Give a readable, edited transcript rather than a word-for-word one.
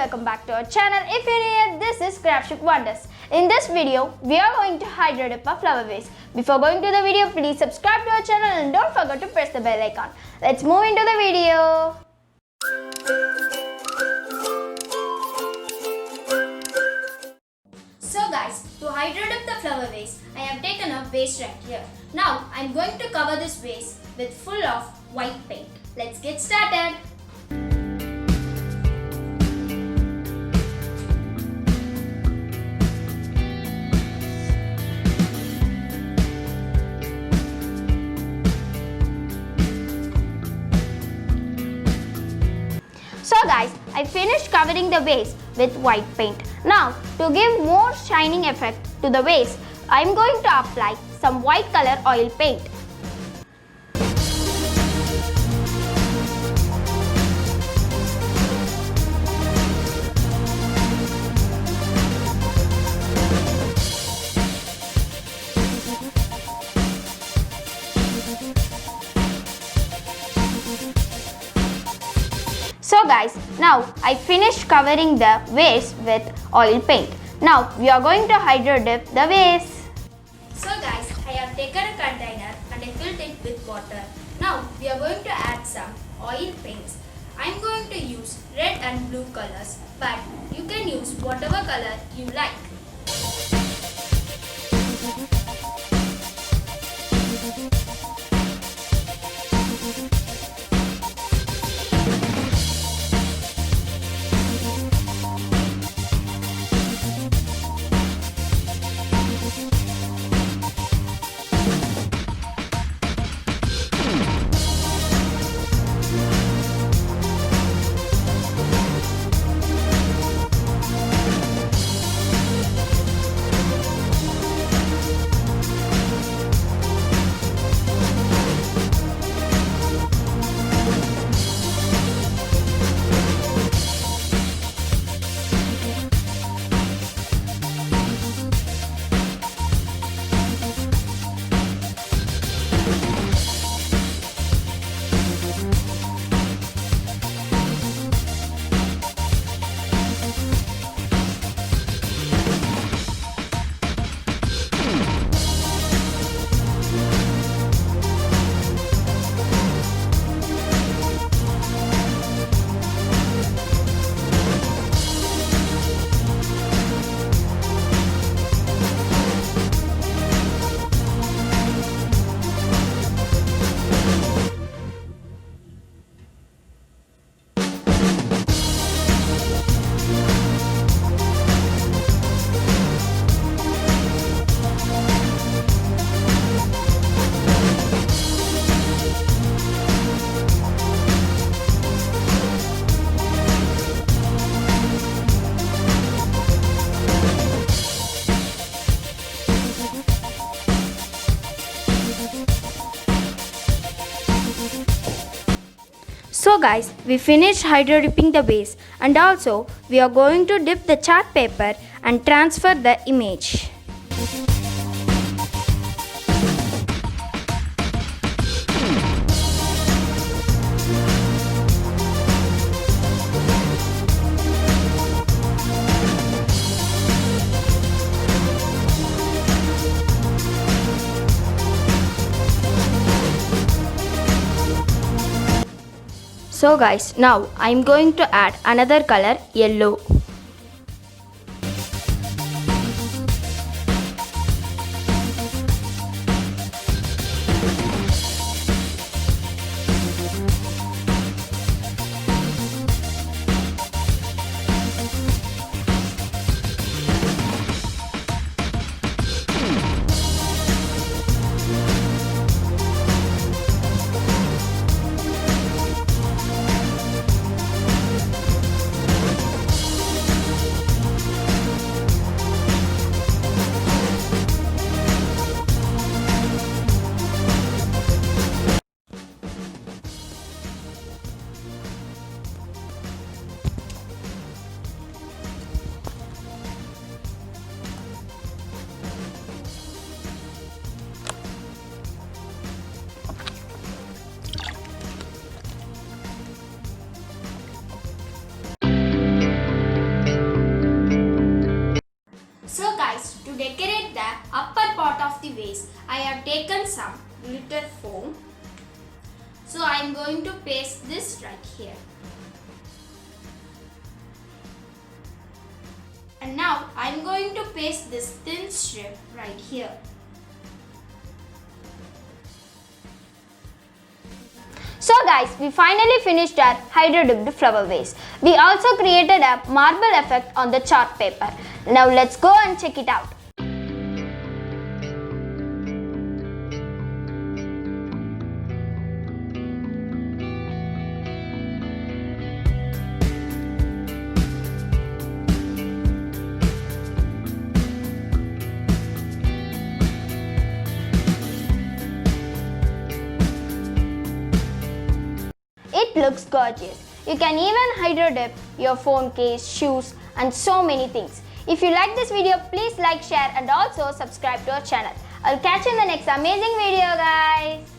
welcome back to our channel. If you're new here, this is CraftShip Wonders. In this video, we are going to hydrodip a flower vase. Before going to the video, please subscribe to our channel and don't forget to press the bell icon. Let's move into the video. So guys, to hydrodip the flower vase, I have taken a vase right here. Now, I am going to cover this vase with full of white paint. Let's get started. So guys, I finished covering the vase with white paint. Now, to give more shining effect to the vase, I am going to apply some white color oil paint. So guys, now I finished covering the vase with oil paint. Now we are going to hydrodip the vase. So guys, I have taken a container and I filled it with water. Now we are going to add some oil paints. I am going to use red and blue colors, but you can use whatever color you like. So guys, we finished hydrodipping the vase and also we are going to dip the chart paper and transfer the image. So guys, now I am going to add another color, yellow. of the vase, I have taken some glitter foam. So I am going to paste this right here. And now I am going to paste this thin strip right here. So guys, we finally finished our hydro-dipped flower vase. We also created a marble effect on the chart paper. Now let's go and check it out. It looks gorgeous. You can even hydro dip your phone case, shoes and so many things. If you like this video, please like, share and also subscribe to our channel. I'll catch you in the next amazing video, guys.